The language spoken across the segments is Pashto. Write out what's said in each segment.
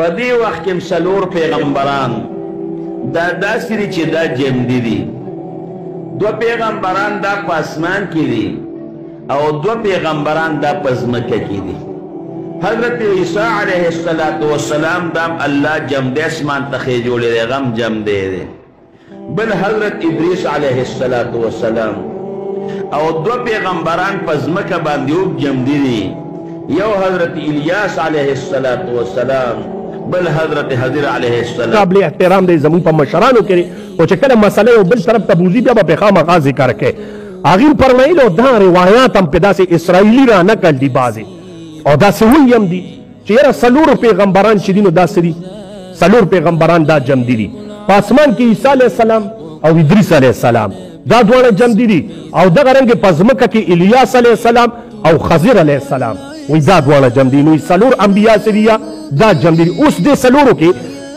په دې وخت کې څلور پیغمبران دا داسې دي چې دا جمدي دي. دوه پیغمبران دا په اسمان کې دي او دوه پیغمبران دا په ځمکه کې دي. حضرت عیسی علیه السلام دا الله جمد اسمان ته خېجولی دی، غم جمدی دی. بل حضرت ادریس علیه السلام او دوه پیغمبران په ځمکه باندې هم جمدي دي. یو حضرت الیاس علیه السلام، بل حضرت حضر علیه السلام. قابل احترام دی زمون په مشرانو کې، او چې کله مسله یو بل طرف ته بوزي بیا به خامخا ذکر کوي. هغې فرمایلو دا روایات هم پې داسې اسرائیلي را نقل دي بعضې، او داسې وایي هم دي چې یاره څلورو پیغمبران چې دي نو داسې دي، څلور پیغمبران دا جمدي دي. په اسمان کې عیسی علیه السلام او ادریس علیه السلام دا دواړه جمدي دي، او دغه رنګې په ځمکه کې الیاس علیه السلام او خضر علیه السلام وی دا دواړه جمدي. نو څلور انبیا چې دي دا جمدي دي. اوس دې څلورو کې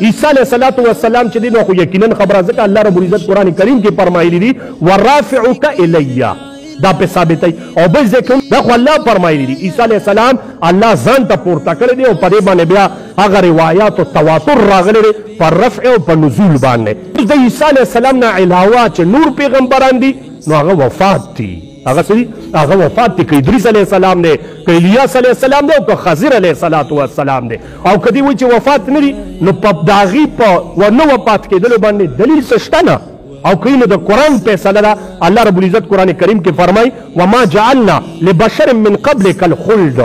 عیسی علیه السلام چې دی نو خو یقینا خبره ځکه الله رب العزت قرآن کریم کې فرمایلی دي ورافعک الیه، دا په ثابتوي. او بل ځای کې دا خو الله فرمایلی دي عیسی علیه السلام الله ځان ته پورته کړی دی، او په دې باندې بیا هغه روایات او تواتر راغلی دی په رفع او په نزول باندې. د عیسی علیه السلام نه علاوه چې نور پیغمبران دي نو هغه وفات دي، هغه څه دي؟ هغه وفات دي. که ادریس علیه السلام دی، که الیاس علیه السلام دی، او که خضر علیه السلام دی. او که دې وایي چې وفات نه دي نو په د هغې په ونه وفات کېدلو باندې دلیل څه شته نه. او که نو د قرآن فیصله ده. الله رب العزت قرآن کریم کې فرمایي وما جعلنا لبشر من قبلک الخلد.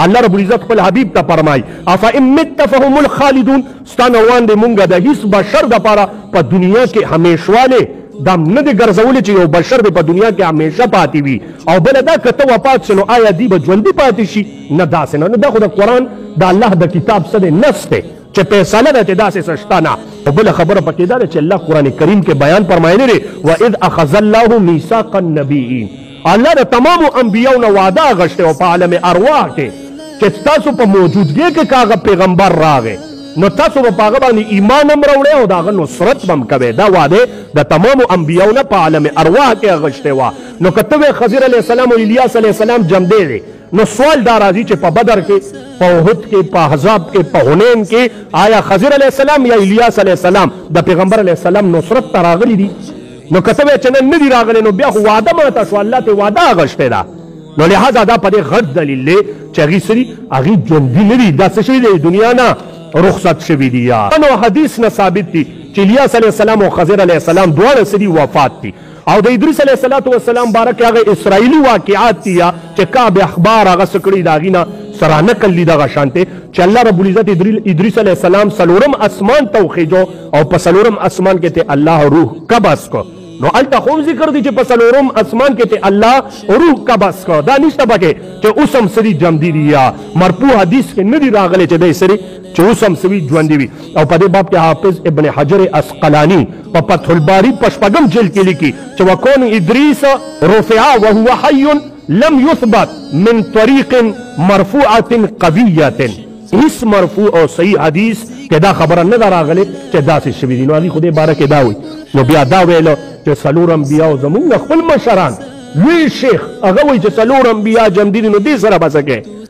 الله رب العزت خپل حبیب ته فرمایي افئن مت فهم الخالدون، ستا نه وړاندې مونږ د هیڅ بشر دپاره په دنیا کې همیشوالی دا نه دی ګرځولی چې یو بشر به په دنیا کې همیشه پاتې وي. او بله دا که ته وفات شي نو آیا دی به ژوندي پاتې شي؟ نه داسې نه. نو دا خو د قرآن د الله د کتاب څه دی؟ نص دی چې فیصله ده چې داسې څه شته نه. او بله خبره پکې دا ده چې الله قرآن کریم کې بیان فرمایلی دی واذ اخذ الله میثاق النبیین، الله د تمامو انبیاو نه وعده اخیستی او په عالم ارواح کې چې ستاسو په موجودګۍ کې که هغه پیغمبر راغی نو تاسو به په هغه باندې ایمان هم راوړئ او د هغه نصرت به هم کوئ. دا وعده د تمامو انبیاو نه په عالم ارواح کې اخیستې وه. نو که ته وایې خضر علیه السلام او الیاس علیه السلام جمدی دی، نو سوال دا راځي چې په بدر کې، په احد کې، په احزاب کې، په حنین کې آیا خضر علیه السلام یا الیاس علیه السلام د پیغمبر علیه السلام نصرت ته راغلي دي؟ نو که ته وایې چې نه دي راغلي نو بیا خو وعده ماته شو، الله ته وعده اخیستې ده. نو لحاظه دا په دې غټ دلیل دی چې هغې څه دي؟ هغې ژوندي نه دي، دا څه شوي دی؟ دنیا نه رخصت شوي دي. یا نو حدیث نه ثابت دي چې الیاس علیه السلام او خضر علیه السلام دواړه څه دي؟ وفات دي. او د ادریس علیه السلام باره کې هغه اسرائیلي واقعات دي چې کعب اخبار هغه څه کړي د هغې نه سره نقل دي دغه شانتې چې الله رب العزت ادریس علیه السلام څلورم اسمان ته وخېجو او په څلورم اسمان کې ته الله روح قبض کو. نو هلته خو هم ذکر دی چې په څلورم اسمان کې ته الله روح قبض کو. دا نشته پکې چې اوس هم څه دي؟ جمدي دي. یا مرفوع حدیث کې نه دي راغلی چې دی څه دي چې اوس هم څه وي؟ ژوندي وي. او په دې باب کې حافظ ابن حجر اسقلاني په فتح الباري په شپږم جلد کې لیکي چې وکون ادریس رفع وهو حی لم یثبت من طریق مرفوعة قویة. هیڅ مرفوع او صحیح حدیث کې دا خبره نه ده راغلې چې داسې شوي دي. نو هغې خو دې باره کې دا وایي. نو بیا دا ویلو چې څلور انبیاو زمونږ خپل مشران لوی شیخ هغه وایي چې څلور انبیا جمدي دي، نو دې سره به څه کوې؟